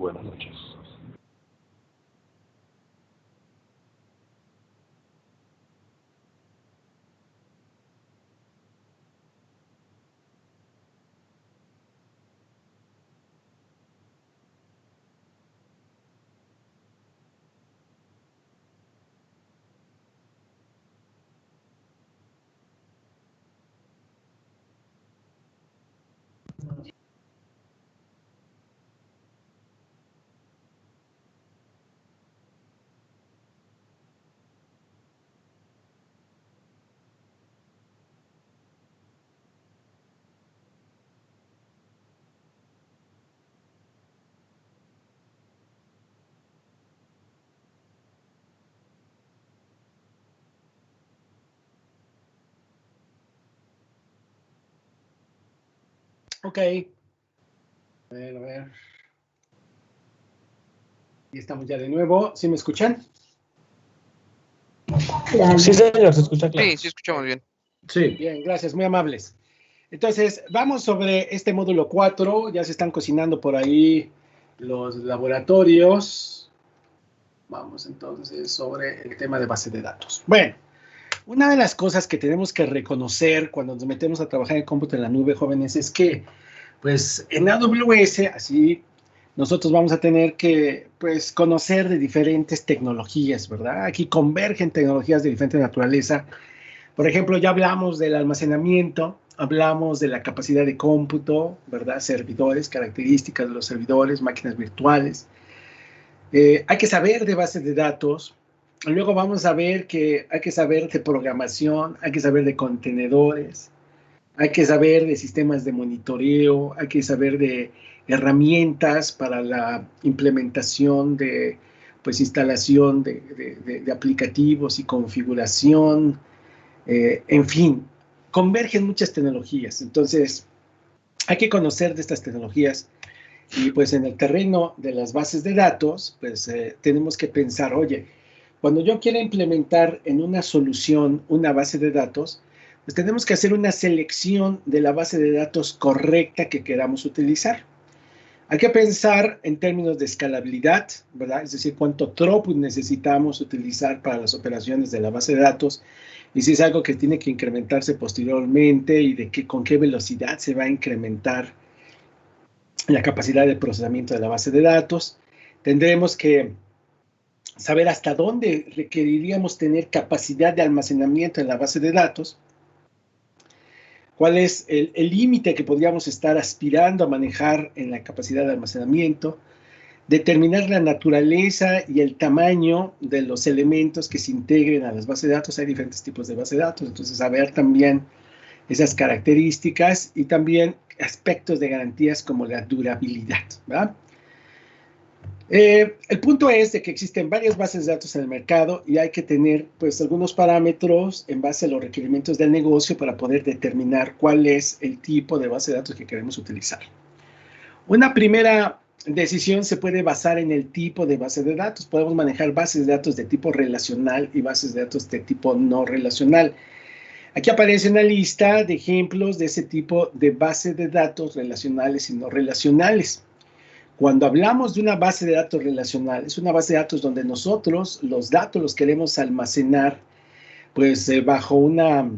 Buenas noches. Ok. A ver. Y estamos ya de nuevo. ¿Sí me escuchan? Sí, señor, se escucha claro. Sí, escuchamos bien. Sí. Bien, gracias, muy amables. Entonces, vamos sobre este módulo 4. Ya se están cocinando por ahí los laboratorios. Vamos entonces sobre el tema de base de datos. Bueno, una de las cosas que tenemos que reconocer cuando nos metemos a trabajar en cómputo en la nube, jóvenes, es que, pues, en AWS, así, nosotros vamos a tener que, pues, conocer de diferentes tecnologías, ¿verdad? Aquí convergen tecnologías de diferente naturaleza. Por ejemplo, ya hablamos del almacenamiento, hablamos de la capacidad de cómputo, ¿verdad? Servidores, características de los servidores, máquinas virtuales. Hay que saber de bases de datos. Luego vamos a ver que hay que saber de programación, hay que saber de contenedores, hay que saber de sistemas de monitoreo, hay que saber de herramientas para la implementación de, pues, instalación de aplicativos y configuración. En fin, convergen muchas tecnologías. Entonces, hay que conocer de estas tecnologías. Y pues en el terreno de las bases de datos, pues tenemos que pensar, oye, cuando yo quiera implementar en una solución una base de datos, pues tenemos que hacer una selección de la base de datos correcta que queramos utilizar. Hay que pensar en términos de escalabilidad, ¿verdad? Es decir, cuánto throughput necesitamos utilizar para las operaciones de la base de datos y si es algo que tiene que incrementarse posteriormente y con qué velocidad se va a incrementar la capacidad de procesamiento de la base de datos. Tendremos que saber hasta dónde requeriríamos tener capacidad de almacenamiento en la base de datos, cuál es el límite que podríamos estar aspirando a manejar en la capacidad de almacenamiento, determinar la naturaleza y el tamaño de los elementos que se integren a las bases de datos. Hay diferentes tipos de bases de datos, entonces saber también esas características y también aspectos de garantías como la durabilidad, ¿verdad? El punto es de que existen varias bases de datos en el mercado y hay que tener, pues, algunos parámetros en base a los requerimientos del negocio para poder determinar cuál es el tipo de base de datos que queremos utilizar. Una primera decisión se puede basar en el tipo de base de datos. Podemos manejar bases de datos de tipo relacional y bases de datos de tipo no relacional. Aquí aparece una lista de ejemplos de ese tipo de base de datos relacionales y no relacionales. Cuando hablamos de una base de datos relacional, es una base de datos donde nosotros los datos los queremos almacenar, pues bajo una,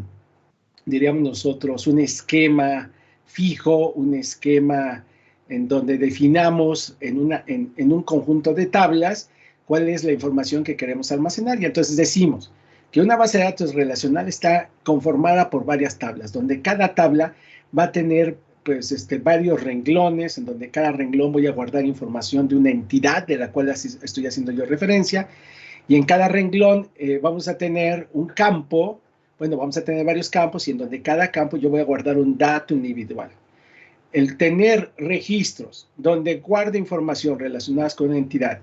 diríamos nosotros, un esquema fijo, un esquema en donde definamos en un conjunto de tablas cuál es la información que queremos almacenar. Y entonces decimos que una base de datos relacional está conformada por varias tablas, donde cada tabla va a tener, pues, varios renglones, en donde cada renglón voy a guardar información de una entidad de la cual estoy haciendo yo referencia, y en cada renglón vamos a tener un campo, bueno, vamos a tener varios campos, y en donde cada campo yo voy a guardar un dato individual. El tener registros donde guarde información relacionada con una entidad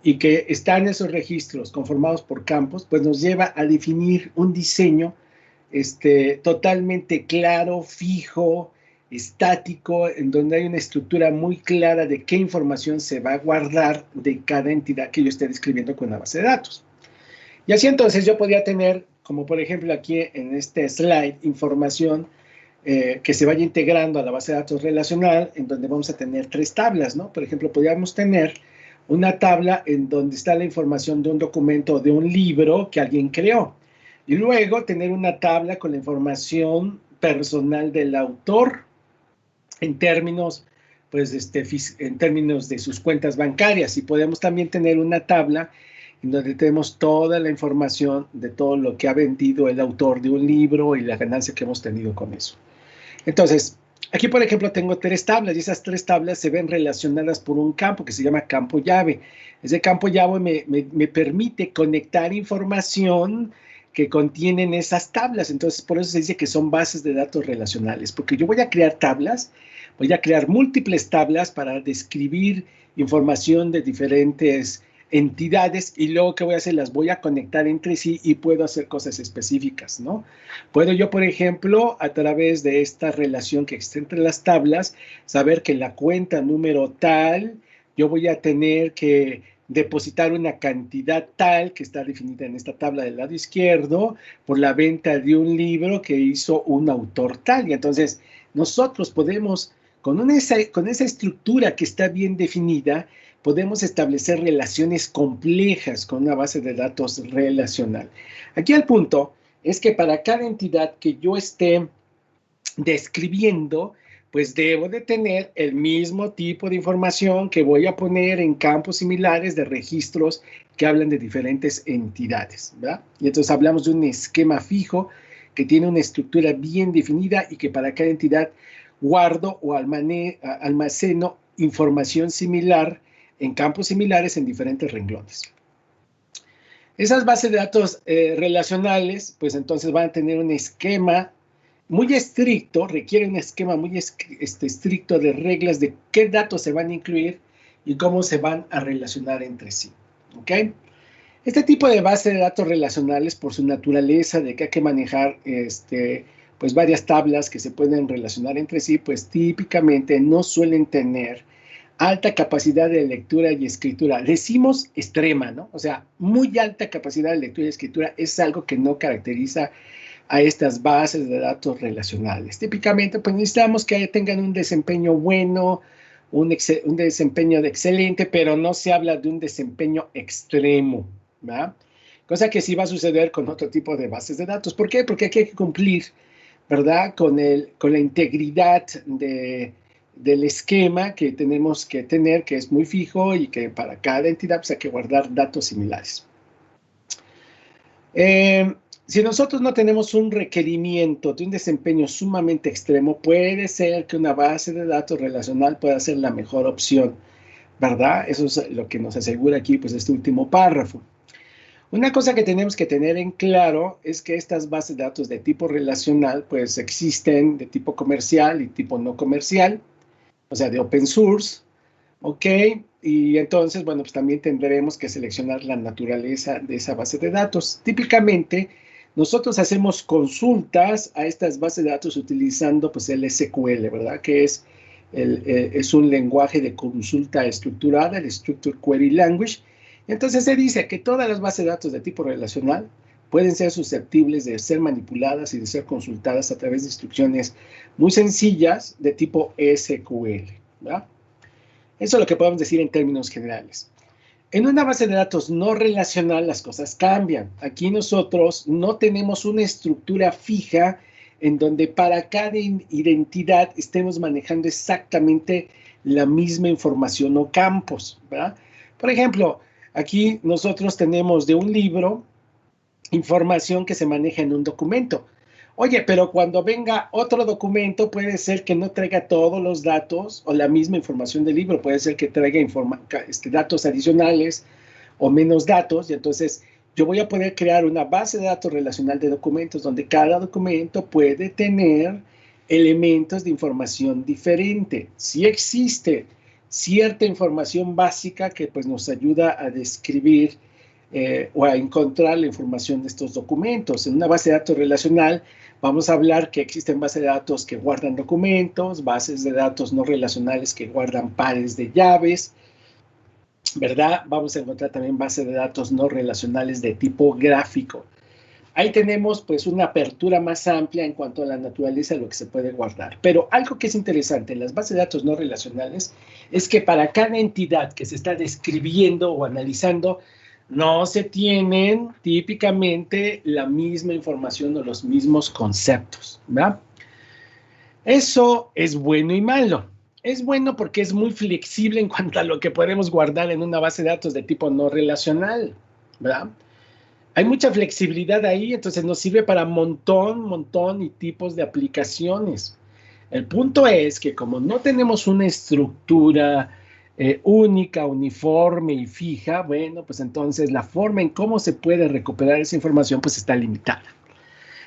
y que están esos registros conformados por campos, pues nos lleva a definir un diseño totalmente claro, fijo, estático, en donde hay una estructura muy clara de qué información se va a guardar de cada entidad que yo esté describiendo con la base de datos. Y así entonces yo podría tener, como por ejemplo aquí en este slide, información que se vaya integrando a la base de datos relacional, en donde vamos a tener 3 tablas, ¿no? Por ejemplo, podríamos tener una tabla en donde está la información de un documento o de un libro que alguien creó. Y luego tener una tabla con la información personal del autor en términos, pues, en términos de sus cuentas bancarias. Y podemos también tener una tabla en donde tenemos toda la información de todo lo que ha vendido el autor de un libro y la ganancia que hemos tenido con eso. Entonces, aquí, por ejemplo, tengo 3 tablas y esas 3 tablas se ven relacionadas por un campo que se llama campo llave. Ese campo llave me permite conectar información que contienen esas tablas. Entonces, por eso se dice que son bases de datos relacionales, porque yo voy a crear tablas, voy a crear múltiples tablas para describir información de diferentes entidades y luego, ¿qué voy a hacer? Las voy a conectar entre sí y puedo hacer cosas específicas, ¿no? Puedo yo, por ejemplo, a través de esta relación que existe entre las tablas, saber que en la cuenta número tal, yo voy a tener que depositar una cantidad tal que está definida en esta tabla del lado izquierdo por la venta de un libro que hizo un autor tal. Y entonces nosotros podemos, con esa estructura que está bien definida, podemos establecer relaciones complejas con una base de datos relacional. Aquí el punto es que para cada entidad que yo esté describiendo, pues debo de tener el mismo tipo de información que voy a poner en campos similares de registros que hablan de diferentes entidades, ¿verdad? Y entonces hablamos de un esquema fijo que tiene una estructura bien definida y que para cada entidad guardo o almaceno información similar en campos similares en diferentes renglones. Esas bases de datos relacionales, pues entonces van a tener un esquema muy estricto, requiere un esquema muy estricto de reglas de qué datos se van a incluir y cómo se van a relacionar entre sí. ¿Ok? Este tipo de base de datos relacionales, por su naturaleza de que hay que manejar pues varias tablas que se pueden relacionar entre sí, pues típicamente no suelen tener alta capacidad de lectura y escritura. Decimos extrema, ¿no? O sea, muy alta capacidad de lectura y escritura es algo que no caracteriza a estas bases de datos relacionales. Típicamente, pues necesitamos que tengan un desempeño bueno, un desempeño excelente, pero no se habla de un desempeño extremo, ¿verdad? Cosa que sí va a suceder con otro tipo de bases de datos. ¿Por qué? Porque aquí hay que cumplir, ¿verdad? Con la integridad del esquema que tenemos que tener, que es muy fijo y que para cada entidad pues, hay que guardar datos similares. Si nosotros no tenemos un requerimiento de un desempeño sumamente extremo, puede ser que una base de datos relacional pueda ser la mejor opción, ¿verdad? Eso es lo que nos asegura aquí pues, este último párrafo. Una cosa que tenemos que tener en claro es que estas bases de datos de tipo relacional pues existen de tipo comercial y tipo no comercial, o sea, de open source, ¿ok? Y entonces, bueno, pues también tendremos que seleccionar la naturaleza de esa base de datos. Típicamente, nosotros hacemos consultas a estas bases de datos utilizando pues el SQL, ¿verdad? Que es un lenguaje de consulta estructurada, el Structured Query Language. Entonces se dice que todas las bases de datos de tipo relacional pueden ser susceptibles de ser manipuladas y de ser consultadas a través de instrucciones muy sencillas de tipo SQL, ¿verdad? Eso es lo que podemos decir en términos generales. En una base de datos no relacional las cosas cambian. Aquí nosotros no tenemos una estructura fija en donde para cada identidad estemos manejando exactamente la misma información o campos, ¿verdad? Por ejemplo, aquí nosotros tenemos de un libro información que se maneja en un documento. Oye, pero cuando venga otro documento puede ser que no traiga todos los datos o la misma información del libro, puede ser que traiga datos adicionales o menos datos y entonces yo voy a poder crear una base de datos relacional de documentos donde cada documento puede tener elementos de información diferente. Si existe cierta información básica que pues nos ayuda a describir o a encontrar la información de estos documentos. En una base de datos relacional vamos a hablar que existen bases de datos que guardan documentos, bases de datos no relacionales que guardan pares de llaves, ¿verdad? Vamos a encontrar también bases de datos no relacionales de tipo gráfico. ahí tenemos pues una apertura más amplia en cuanto a la naturaleza de lo que se puede guardar. Pero algo que es interesante en las bases de datos no relacionales es que para cada entidad que se está describiendo o analizando, no se tienen típicamente la misma información o los mismos conceptos, ¿verdad? Eso es bueno y malo. Es bueno porque es muy flexible en cuanto a lo que podemos guardar en una base de datos de tipo no relacional, ¿verdad? Hay mucha flexibilidad ahí, entonces nos sirve para montón y tipos de aplicaciones. El punto es que como no tenemos una estructura única, uniforme y fija, bueno, pues entonces la forma en cómo se puede recuperar esa información pues está limitada.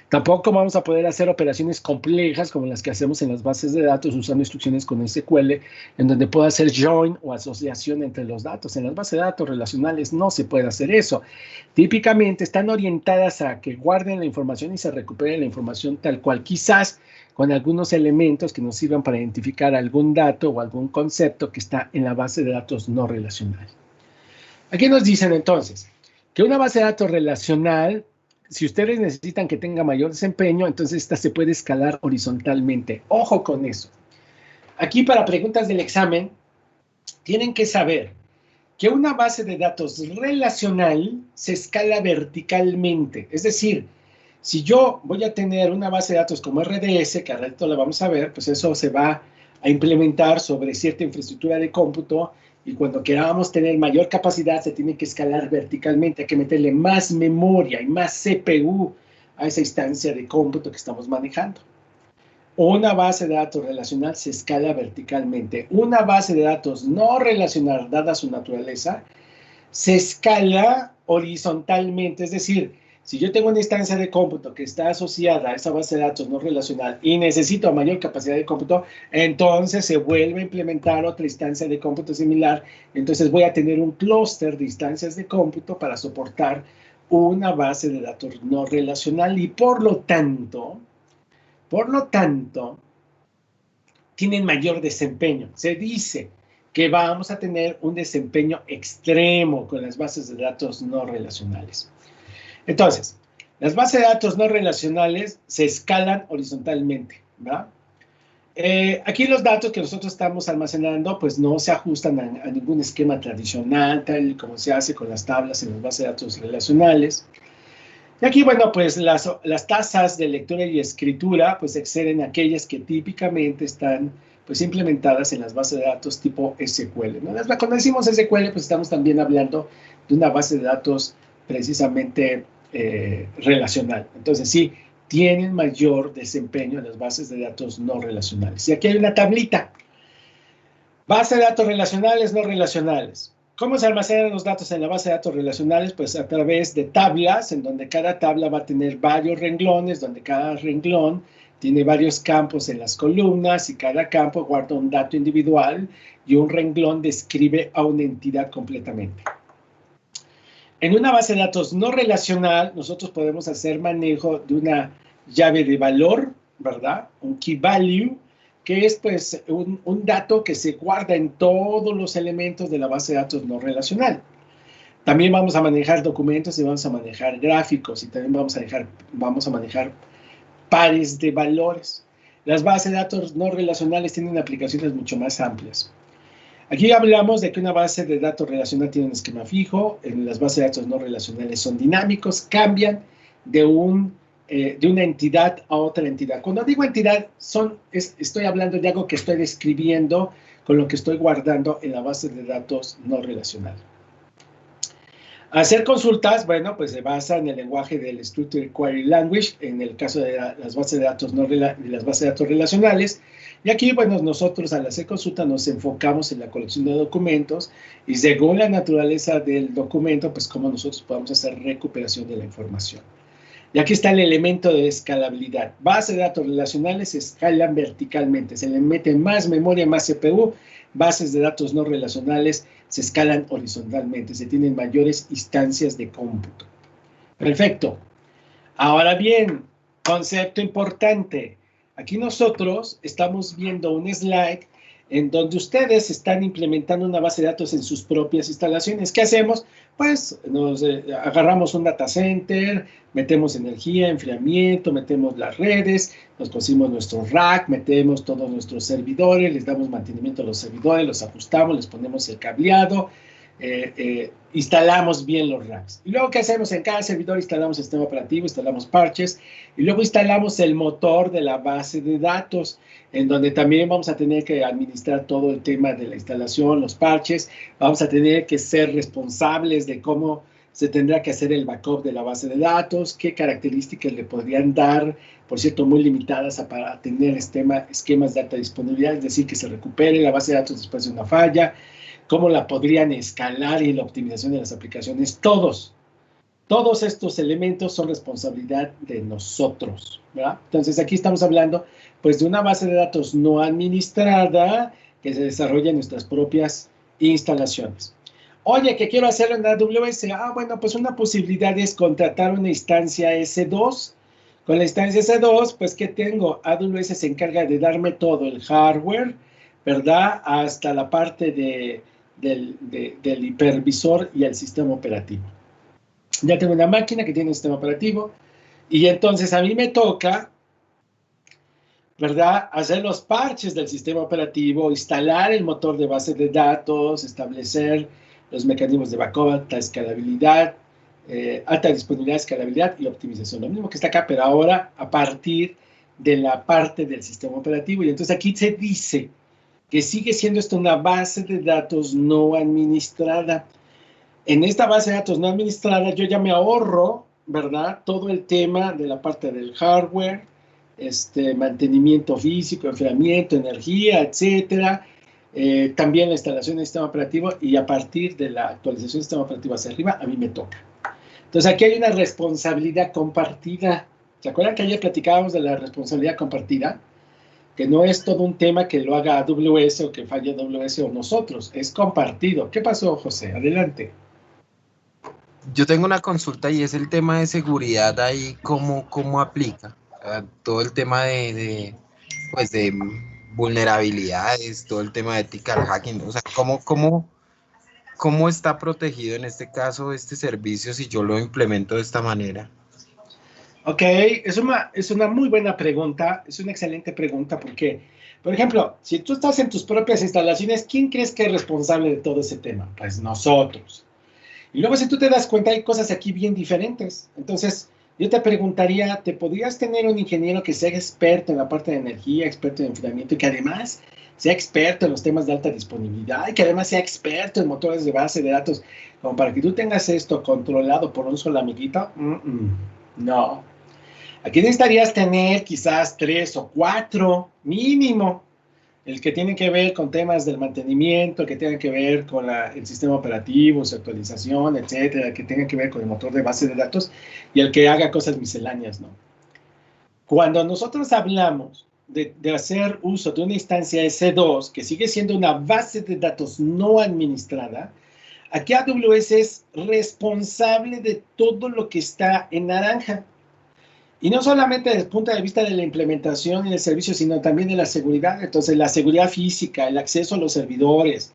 Tampoco vamos a poder hacer operaciones complejas como las que hacemos en las bases de datos usando instrucciones con SQL, en donde puedo hacer join o asociación entre los datos. En las bases de datos relacionales no se puede hacer eso. Típicamente están orientadas a que guarden la información y se recupere la información tal cual, quizás con algunos elementos que nos sirvan para identificar algún dato o algún concepto que está en la base de datos no relacional. Aquí nos dicen entonces que una base de datos relacional, si ustedes necesitan que tenga mayor desempeño, entonces esta se puede escalar horizontalmente. Ojo con eso. Aquí para preguntas del examen, tienen que saber que una base de datos relacional se escala verticalmente. Es decir, si yo voy a tener una base de datos como RDS, que al rato la vamos a ver, pues eso se va a implementar sobre cierta infraestructura de cómputo y cuando queramos tener mayor capacidad se tiene que escalar verticalmente, hay que meterle más memoria y más CPU a esa instancia de cómputo que estamos manejando. Una base de datos relacional se escala verticalmente. Una base de datos no relacional, dada su naturaleza, se escala horizontalmente. Es decir, si yo tengo una instancia de cómputo que está asociada a esa base de datos no relacional y necesito mayor capacidad de cómputo, entonces se vuelve a implementar otra instancia de cómputo similar. Entonces voy a tener un clúster de instancias de cómputo para soportar una base de datos no relacional y por lo tanto, tienen mayor desempeño. Se dice que vamos a tener un desempeño extremo con las bases de datos no relacionales. Entonces, las bases de datos no relacionales se escalan horizontalmente, ¿verdad? Aquí los datos que nosotros estamos almacenando pues no se ajustan a ningún esquema tradicional, tal como se hace con las tablas en las bases de datos relacionales. Y aquí, bueno, pues las tasas de lectura y escritura pues exceden aquellas que típicamente están pues implementadas en las bases de datos tipo SQL, ¿no? Cuando decimos SQL pues estamos también hablando de una base de datos precisamente relacional. Entonces sí, tienen mayor desempeño en las bases de datos no relacionales. Y aquí hay una tablita. Base de datos relacionales, no relacionales. ¿Cómo se almacenan los datos en la base de datos relacionales? Pues a través de tablas, en donde cada tabla va a tener varios renglones, donde cada renglón tiene varios campos en las columnas y cada campo guarda un dato individual y un renglón describe a una entidad completamente. En una base de datos no relacional, nosotros podemos hacer manejo de una llave de valor, ¿verdad? Un key value, que es pues un dato que se guarda en todos los elementos de la base de datos no relacional. También vamos a manejar documentos y vamos a manejar gráficos y también vamos a manejar pares de valores. Las bases de datos no relacionales tienen aplicaciones mucho más amplias. Aquí hablamos de que una base de datos relacional tiene un esquema fijo, en las bases de datos no relacionales son dinámicos, cambian de una entidad a otra entidad. Cuando digo entidad, estoy hablando de algo que estoy describiendo con lo que estoy guardando en la base de datos no relacional. Hacer consultas, bueno, pues se basa en el lenguaje del Structured Query Language, en el caso de las bases de datos las bases de datos relacionales. Y aquí, bueno, nosotros al hacer consulta nos enfocamos en la colección de documentos y según la naturaleza del documento, pues cómo nosotros podemos hacer recuperación de la información. Y aquí está el elemento de escalabilidad. Bases de datos relacionales se escalan verticalmente, se le mete más memoria, más CPU. Bases de datos no relacionales se escalan horizontalmente, se tienen mayores instancias de cómputo. Perfecto. Ahora bien, concepto importante. Aquí nosotros estamos viendo un slide en donde ustedes están implementando una base de datos en sus propias instalaciones. ¿Qué hacemos? Pues nos agarramos un data center, metemos energía, enfriamiento, metemos las redes, nos conseguimos nuestro rack, metemos todos nuestros servidores, les damos mantenimiento a los servidores, los ajustamos, les ponemos el cableado, instalamos bien los racks. Y luego, ¿qué hacemos? En cada servidor instalamos el sistema operativo, instalamos parches, y luego instalamos el motor de la base de datos, en donde también vamos a tener que administrar todo el tema de la instalación, los parches, vamos a tener que ser responsables de cómo se tendrá que hacer el backup de la base de datos, qué características le podrían dar, por cierto, muy limitadas para tener esquemas de alta disponibilidad, es decir, que se recupere la base de datos después de una falla, cómo la podrían escalar y la optimización de las aplicaciones. Todos estos elementos son responsabilidad de nosotros, ¿verdad? Entonces, aquí estamos hablando, pues, de una base de datos no administrada que se desarrolla en nuestras propias instalaciones. Oye, que quiero hacerlo en AWS. Bueno, pues una posibilidad es contratar una instancia S2. Con la instancia S2, pues, ¿qué tengo? AWS se encarga de darme todo el hardware, ¿verdad? Hasta la parte del hipervisor y el sistema operativo. Ya tengo una máquina que tiene un sistema operativo y entonces a mí me toca, ¿verdad?, hacer los parches del sistema operativo, instalar el motor de base de datos, establecer los mecanismos de backup, alta escalabilidad, alta disponibilidad, escalabilidad y optimización. Lo mismo que está acá, pero ahora a partir de la parte del sistema operativo. Y entonces aquí se dice que sigue siendo esto una base de datos no administrada. En esta base de datos no administrada yo ya me ahorro, ¿verdad?, todo el tema de la parte del hardware, mantenimiento físico, enfriamiento, energía, etcétera. También la instalación del sistema operativo, y a partir de la actualización del sistema operativo hacia arriba, a mí me toca. Entonces, aquí hay una responsabilidad compartida. ¿Se acuerdan que ayer platicábamos de la responsabilidad compartida? Que no es todo un tema que lo haga AWS o que falle AWS o nosotros, es compartido. ¿Qué pasó, José? Adelante. Yo tengo una consulta y es el tema de seguridad ahí, ¿cómo aplica? Todo el tema de vulnerabilidades, todo el tema de ethical hacking, o sea, ¿cómo está protegido en este caso este servicio si yo lo implemento de esta manera? Ok, es una muy buena pregunta, es una excelente pregunta porque, por ejemplo, si tú estás en tus propias instalaciones, ¿quién crees que es responsable de todo ese tema? Pues nosotros. Y luego, si tú te das cuenta, hay cosas aquí bien diferentes. Entonces, yo te preguntaría, ¿te podrías tener un ingeniero que sea experto en la parte de energía, experto en enfriamiento y que además sea experto en los temas de alta disponibilidad y que además sea experto en motores de base de datos, como para que tú tengas esto controlado por un solo amiguito? No. Aquí necesitarías tener quizás 3 o 4 mínimo. El que tiene que ver con temas del mantenimiento, el que tiene que ver con el sistema operativo, su actualización, etcétera, el que tenga que ver con el motor de base de datos y el que haga cosas misceláneas, ¿no? Cuando nosotros hablamos de hacer uso de una instancia S2, que sigue siendo una base de datos no administrada, aquí AWS es responsable de todo lo que está en naranja. Y no solamente desde el punto de vista de la implementación y del servicio, sino también de la seguridad. Entonces, la seguridad física, el acceso a los servidores,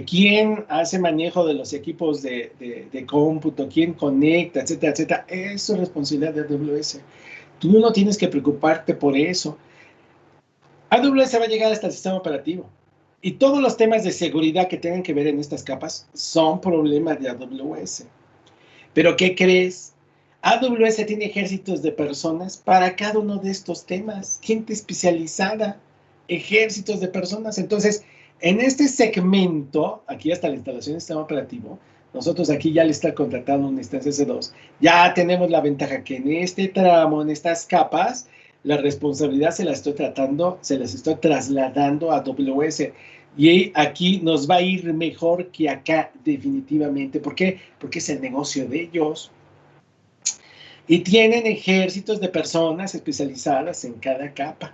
quién hace manejo de los equipos de cómputo, quién conecta, etcétera, etcétera. Eso es responsabilidad de AWS. Tú no tienes que preocuparte por eso. AWS va a llegar hasta el sistema operativo. Y todos los temas de seguridad que tengan que ver en estas capas son problemas de AWS. ¿Pero qué crees? AWS tiene ejércitos de personas para cada uno de estos temas, gente especializada, ejércitos de personas. Entonces, en este segmento, aquí hasta la instalación del sistema operativo, nosotros aquí ya le está contratando una instancia S2, ya tenemos la ventaja que en este tramo, en estas capas, la responsabilidad se las estoy trasladando a AWS. Y aquí nos va a ir mejor que acá, definitivamente. ¿Por qué? Porque es el negocio de ellos. Y tienen ejércitos de personas especializadas en cada capa.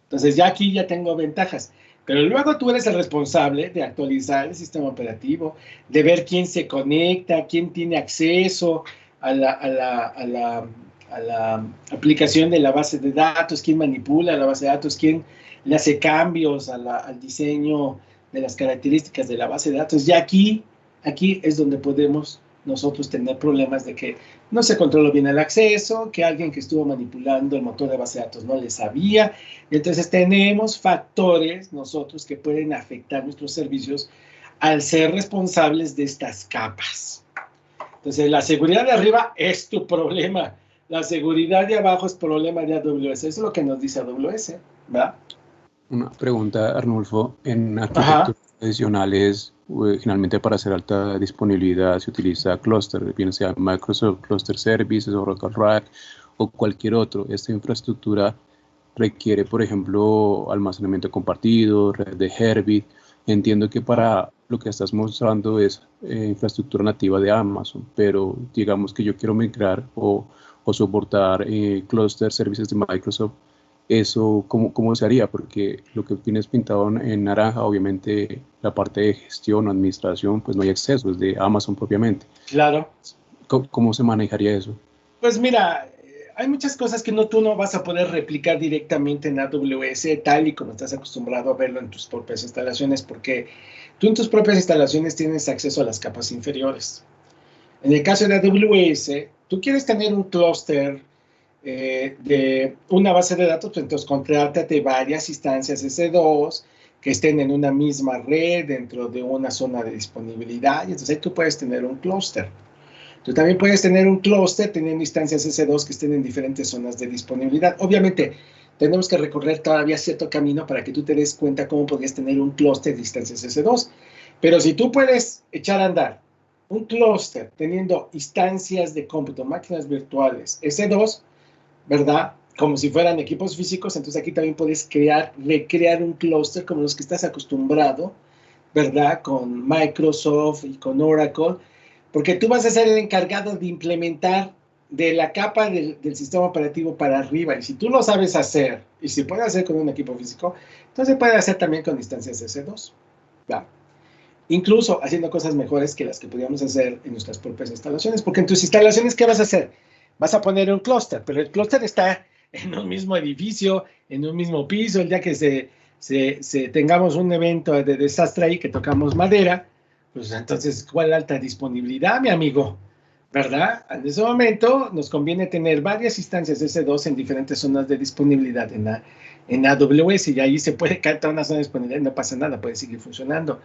Entonces, ya aquí ya tengo ventajas. Pero luego tú eres el responsable de actualizar el sistema operativo, de ver quién se conecta, quién tiene acceso a la aplicación de la base de datos, quién manipula la base de datos, quién le hace cambios al diseño de las características de la base de datos. Y aquí es donde podemos nosotros tener problemas de que no se controló bien el acceso, que alguien que estuvo manipulando el motor de base de datos no le sabía. Y entonces tenemos factores nosotros que pueden afectar nuestros servicios al ser responsables de estas capas. Entonces, la seguridad de arriba es tu problema. La seguridad de abajo es problema de AWS. Eso es lo que nos dice AWS, ¿verdad? Una pregunta, Arnulfo. En arquitecturas tradicionales, generalmente para hacer alta disponibilidad se utiliza cluster, bien sea Microsoft Cluster Services, Oracle RAC o cualquier otro. Esta infraestructura requiere, por ejemplo, almacenamiento compartido, red de Herbit. Entiendo que para lo que estás mostrando es infraestructura nativa de Amazon, pero digamos que yo quiero migrar o soportar cluster services de Microsoft. ¿Eso cómo se haría? Porque lo que tienes pintado en naranja, obviamente la parte de gestión o administración, pues no hay acceso, es de Amazon propiamente. Claro. ¿Cómo se manejaría eso? Pues mira, hay muchas cosas que tú no vas a poder replicar directamente en AWS, tal y como estás acostumbrado a verlo en tus propias instalaciones, porque tú en tus propias instalaciones tienes acceso a las capas inferiores. En el caso de AWS, tú quieres tener un clúster de una base de datos, pues entonces contrátate varias instancias S2 que estén en una misma red dentro de una zona de disponibilidad, y entonces ahí tú puedes tener un clúster. Tú también puedes tener un clúster teniendo instancias S2 que estén en diferentes zonas de disponibilidad. Obviamente, tenemos que recorrer todavía cierto camino para que tú te des cuenta cómo podrías tener un clúster de instancias S2. Pero si tú puedes echar a andar un clúster teniendo instancias de cómputo, máquinas virtuales S2, ¿verdad? Como si fueran equipos físicos, entonces aquí también puedes recrear un clúster como los que estás acostumbrado, ¿verdad? Con Microsoft y con Oracle, porque tú vas a ser el encargado de implementar de la capa del sistema operativo para arriba, y si tú lo sabes hacer, y si puedes hacer con un equipo físico, entonces puede hacer también con instancias S2, ¿verdad? Incluso haciendo cosas mejores que las que podríamos hacer en nuestras propias instalaciones, porque en tus instalaciones, ¿qué vas a hacer? Vas a poner un clúster, pero el clúster está en un mismo edificio, en un mismo piso. El día que tengamos un evento de desastre ahí, que tocamos madera, pues entonces, ¿cuál alta disponibilidad, mi amigo? ¿Verdad? En ese momento nos conviene tener varias instancias S2 en diferentes zonas de disponibilidad en AWS, y ahí se puede caer toda una zona de disponibilidad y no pasa nada, puede seguir funcionando.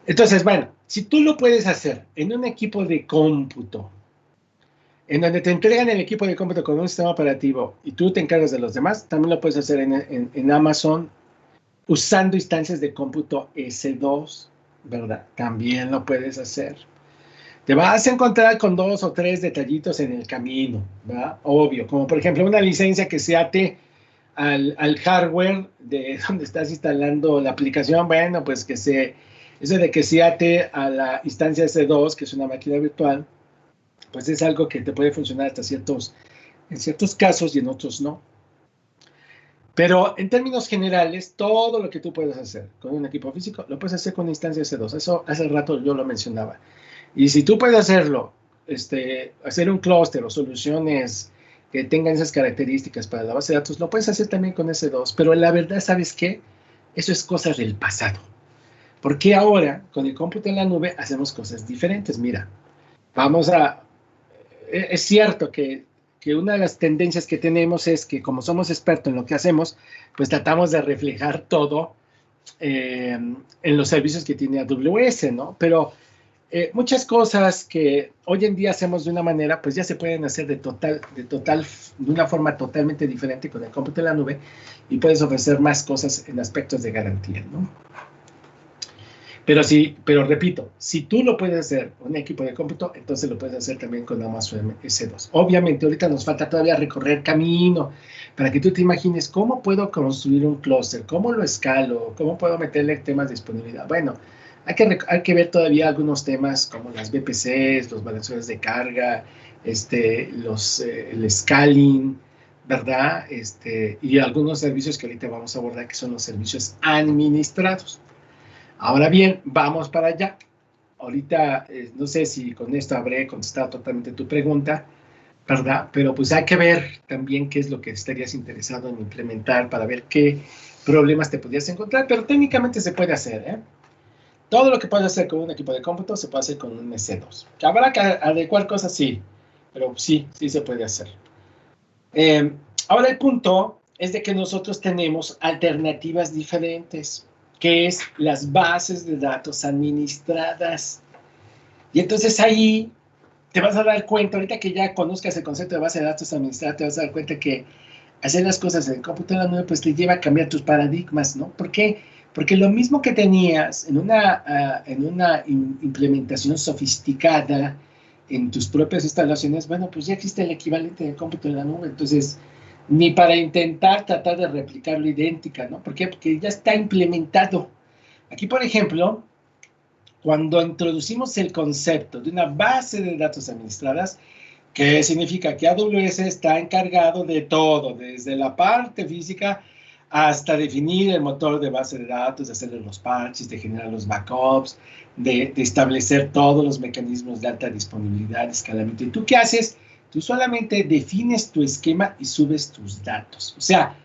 Entonces, bueno, si tú lo puedes hacer en un equipo de cómputo, en donde te entregan el equipo de cómputo con un sistema operativo y tú te encargas de los demás, también lo puedes hacer en Amazon usando instancias de cómputo S2, ¿verdad? También lo puedes hacer. Te vas a encontrar con 2 o 3 detallitos en el camino, ¿verdad? Obvio, como por ejemplo una licencia que se ate al hardware de donde estás instalando la aplicación. Bueno, pues eso de que se ate a la instancia S2, que es una máquina virtual, pues es algo que te puede funcionar hasta en ciertos casos y en otros no. Pero en términos generales, todo lo que tú puedes hacer con un equipo físico, lo puedes hacer con instancia S2. Eso hace rato yo lo mencionaba. Y si tú puedes hacerlo, hacer un clúster o soluciones que tengan esas características para la base de datos, lo puedes hacer también con S2. Pero la verdad, ¿sabes qué? Eso es cosa del pasado. Porque ahora, con el cómputo en la nube, hacemos cosas diferentes. Mira, es cierto que una de las tendencias que tenemos es que como somos expertos en lo que hacemos, pues tratamos de reflejar todo en los servicios que tiene AWS, ¿no? Pero muchas cosas que hoy en día hacemos de una manera, pues ya se pueden hacer de una forma totalmente diferente con el cómputo en la nube, y puedes ofrecer más cosas en aspectos de garantía, ¿no? Pero repito, si tú lo puedes hacer con un equipo de cómputo, entonces lo puedes hacer también con Amazon S2. Obviamente, ahorita nos falta todavía recorrer camino para que tú te imagines cómo puedo construir un clúster, cómo lo escalo, cómo puedo meterle temas de disponibilidad. Bueno, hay que ver todavía algunos temas como las VPCs, los balanceadores de carga, el scaling, ¿verdad? Y algunos servicios que ahorita vamos a abordar, que son los servicios administrados. Ahora bien, vamos para allá. Ahorita, no sé si con esto habré contestado totalmente tu pregunta, ¿verdad? Pero pues hay que ver también qué es lo que estarías interesado en implementar para ver qué problemas te podrías encontrar, pero técnicamente se puede hacer, ¿eh? Todo lo que puedes hacer con un equipo de cómputo se puede hacer con un EC2. Habrá que adecuar cosas, sí, pero sí se puede hacer. Ahora el punto es de que nosotros tenemos alternativas diferentes, que es las bases de datos administradas. Y entonces ahí te vas a dar cuenta, ahorita que ya conozcas el concepto de base de datos administrada, te vas a dar cuenta que hacer las cosas en computadora nube pues te lleva a cambiar tus paradigmas, ¿no? ¿Por qué? Porque lo mismo que tenías en una implementación sofisticada en tus propias instalaciones, bueno, pues ya existe el equivalente de cómputo en la nube, entonces ni para intentar tratar de replicarlo idéntica, ¿no? ¿Por qué? Porque ya está implementado. Aquí, por ejemplo, cuando introducimos el concepto de una base de datos administradas, ¿qué significa? Que AWS está encargado de todo, desde la parte física hasta definir el motor de base de datos, de hacerle los parches, de generar los backups, de establecer todos los mecanismos de alta disponibilidad, escalamiento. ¿Y tú qué haces? Tú solamente defines tu esquema y subes tus datos. O sea,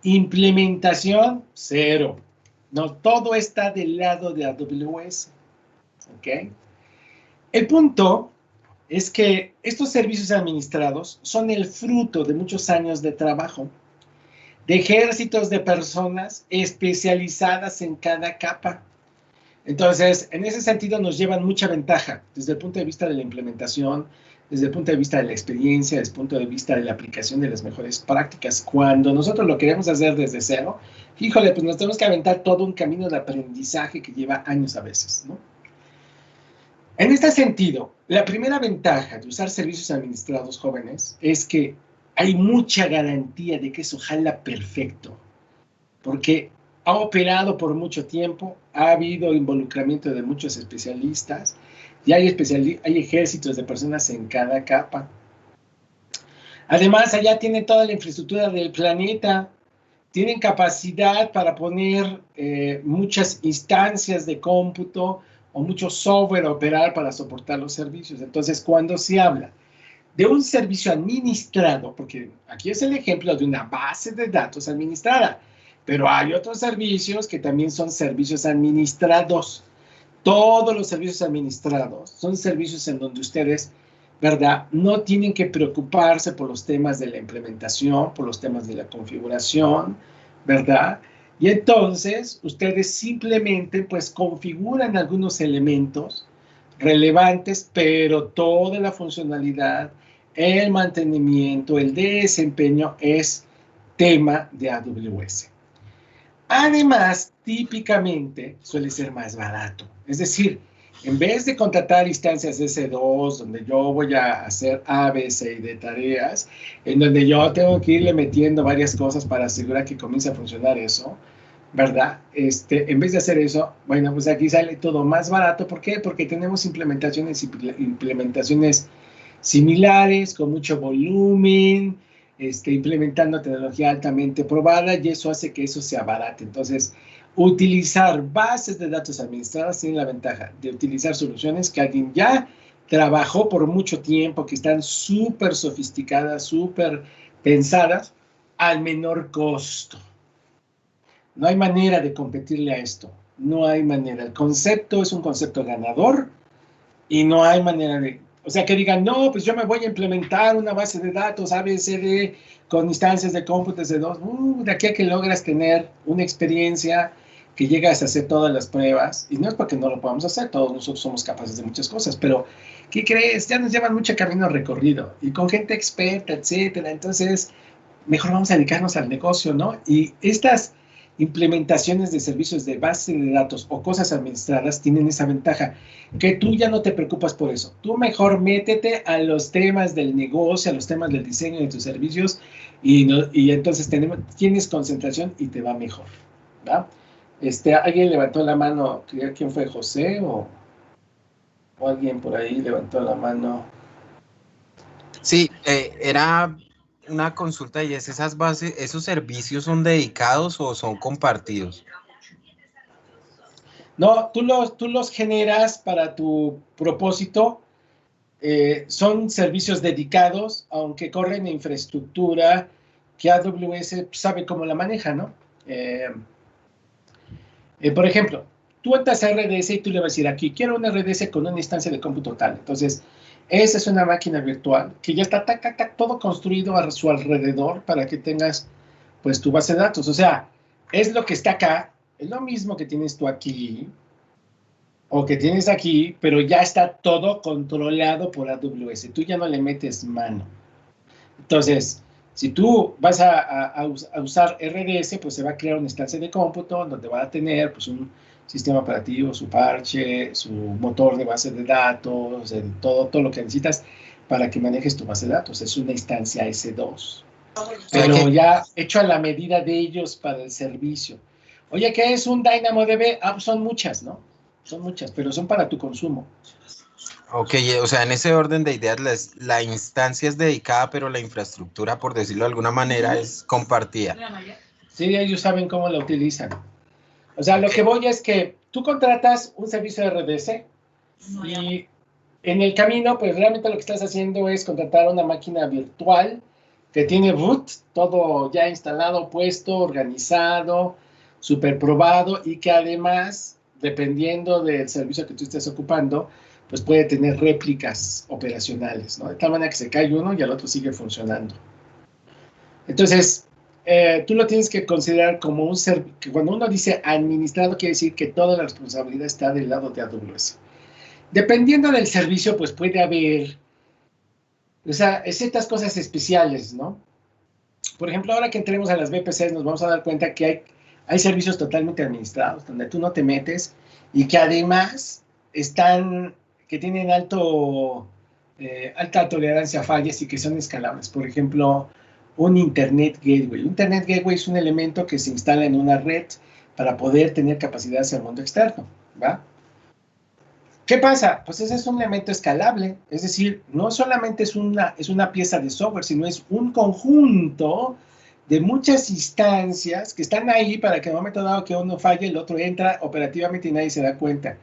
implementación cero. No, todo está del lado de AWS. ¿Ok? El punto es que estos servicios administrados son el fruto de muchos años de trabajo, de ejércitos de personas especializadas en cada capa. Entonces, en ese sentido nos llevan mucha ventaja desde el punto de vista de la implementación, desde el punto de vista de la experiencia, desde el punto de vista de la aplicación de las mejores prácticas. Cuando nosotros lo queremos hacer desde cero, híjole, pues nos tenemos que aventar todo un camino de aprendizaje que lleva años a veces, ¿no? En este sentido, la primera ventaja de usar servicios administrados jóvenes es que hay mucha garantía de que eso jala perfecto, porque ha operado por mucho tiempo, ha habido involucramiento de muchos especialistas y hay ejércitos de personas en cada capa. Además, allá tienen toda la infraestructura del planeta, tienen capacidad para poner muchas instancias de cómputo o mucho software a operar para soportar los servicios. Entonces, cuando se habla de un servicio administrado, porque aquí es el ejemplo de una base de datos administrada, pero hay otros servicios que también son servicios administrados. Todos los servicios administrados son servicios en donde ustedes, ¿verdad?, no tienen que preocuparse por los temas de la implementación, por los temas de la configuración, ¿verdad? Y entonces ustedes simplemente pues configuran algunos elementos relevantes, pero toda la funcionalidad, el mantenimiento, el desempeño es tema de AWS. Además, típicamente suele ser más barato. Es decir, en vez de contratar instancias S2, donde yo voy a hacer A, B, C y D tareas, en donde yo tengo que irle metiendo varias cosas para asegurar que comience a funcionar eso, ¿verdad? En vez de hacer eso, bueno, pues aquí sale todo más barato. ¿Por qué? Porque tenemos implementaciones similares, con mucho volumen, implementando tecnología altamente probada, y eso hace que eso sea barato. Entonces, utilizar bases de datos administradas tiene la ventaja de utilizar soluciones que alguien ya trabajó por mucho tiempo, que están súper sofisticadas, súper pensadas, al menor costo. No hay manera de competirle a esto. No hay manera. El concepto es un concepto ganador y no hay manera de... O sea, que digan, no, pues yo me voy a implementar una base de datos ABCD con instancias de cómputo de dos. De aquí a que logras tener una experiencia, que llegas a hacer todas las pruebas, y no es porque no lo podamos hacer, todos nosotros somos capaces de muchas cosas, pero ¿qué crees? Ya nos llevan mucho camino recorrido, y con gente experta, etcétera. Entonces, mejor vamos a dedicarnos al negocio, ¿no? Y estas implementaciones de servicios de base de datos o cosas administradas tienen esa ventaja, que tú ya no te preocupas por eso. Tú mejor métete a los temas del negocio, a los temas del diseño de tus servicios, y entonces tienes concentración y te va mejor, ¿verdad? ¿Alguien levantó la mano? ¿Quién fue? ¿José o alguien por ahí levantó la mano? Sí, era una consulta, y es esas bases, ¿esos servicios son dedicados o son compartidos? No, tú los generas para tu propósito. Son servicios dedicados, aunque corren infraestructura que AWS sabe cómo la maneja, ¿no? Por ejemplo, tú entras a RDS y tú le vas a decir aquí, quiero una RDS con una instancia de cómputo tal. Entonces, esa es una máquina virtual que ya está todo construido a su alrededor para que tengas, pues, tu base de datos. O sea, es lo que está acá, es lo mismo que tienes tú aquí, o que tienes aquí, pero ya está todo controlado por AWS. Tú ya no le metes mano. Entonces, si tú vas a usar RDS, pues se va a crear una instancia de cómputo donde va a tener, pues, un sistema operativo, su parche, su motor de base de datos, todo lo que necesitas para que manejes tu base de datos. Es una instancia S2. Pero ya hecho a la medida de ellos para el servicio. Oye, ¿qué es un DynamoDB? Ah, pues son muchas, ¿no? Son muchas, pero son para tu consumo. Ok, o sea, en ese orden de ideas, la instancia es dedicada, pero la infraestructura, por decirlo de alguna manera, es compartida. Sí, ellos saben cómo la utilizan. O sea, lo que voy es que tú contratas un servicio de RDS y en el camino, pues realmente lo que estás haciendo es contratar una máquina virtual que tiene root, todo ya instalado, puesto, organizado, súper probado y que además, dependiendo del servicio que tú estés ocupando, pues puede tener réplicas operacionales, ¿no? De tal manera que se cae uno y el otro sigue funcionando. Entonces, tú lo tienes que considerar como un servicio, que cuando uno dice administrado, quiere decir que toda la responsabilidad está del lado de AWS. Dependiendo del servicio, pues puede haber, o sea, ciertas cosas especiales, ¿no? Por ejemplo, ahora que entremos a las VPCs, nos vamos a dar cuenta que hay servicios totalmente administrados, donde tú no te metes y que además que tienen alta tolerancia a fallas y que son escalables. Por ejemplo, un Internet Gateway. Un Internet Gateway es un elemento que se instala en una red para poder tener capacidad hacia el mundo externo, ¿va? ¿Qué pasa? Pues ese es un elemento escalable, es decir, no solamente es una pieza de software, sino es un conjunto de muchas instancias que están ahí para que en un momento dado que uno falle, el otro entra operativamente y nadie se da cuenta.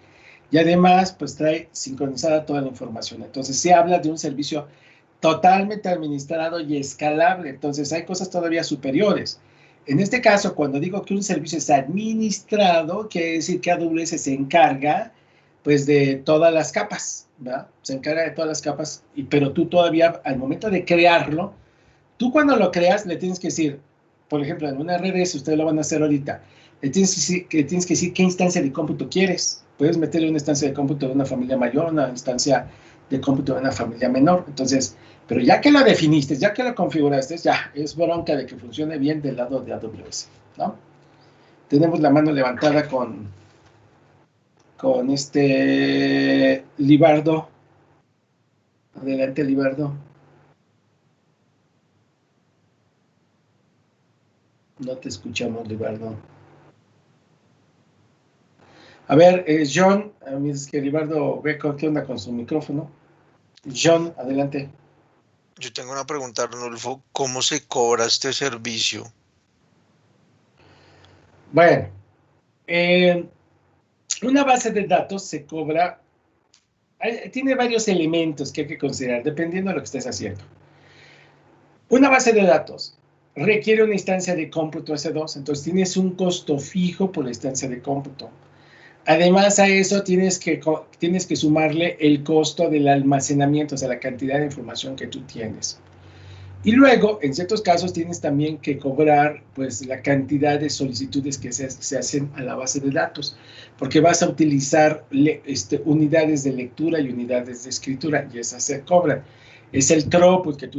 Y además, pues trae sincronizada toda la información. Entonces, se habla de un servicio totalmente administrado y escalable. Entonces, hay cosas todavía superiores. En este caso, cuando digo que un servicio es administrado, quiere decir que AWS se encarga pues de todas las capas, ¿verdad? Se encarga de todas las capas, pero tú todavía, al momento de crearlo, tú cuando lo creas, le tienes que decir, por ejemplo, en una RDS, ustedes lo van a hacer ahorita, le tienes que decir qué instancia de cómputo quieres. Puedes meterle una instancia de cómputo de una familia mayor, una instancia de cómputo de una familia menor. Entonces, pero ya que lo definiste, ya que lo configuraste, ya es bronca de que funcione bien del lado de AWS, ¿no? Tenemos la mano levantada con Libardo. Adelante, Libardo. No te escuchamos, Libardo. A ver, John, es que Libardo ve qué onda con su micrófono. John, adelante. Yo tengo una pregunta, Arnulfo. ¿Cómo se cobra este servicio? Bueno, una base de datos se cobra, tiene varios elementos que hay que considerar, dependiendo de lo que estés haciendo. Una base de datos requiere una instancia de cómputo S2, entonces tienes un costo fijo por la instancia de cómputo. Además a eso tienes que sumarle el costo del almacenamiento, o sea, la cantidad de información que tú tienes. Y luego, en ciertos casos, tienes también que cobrar pues, la cantidad de solicitudes que se hacen a la base de datos, porque vas a utilizar unidades de lectura y unidades de escritura, y esas se cobran. Es el throughput que tú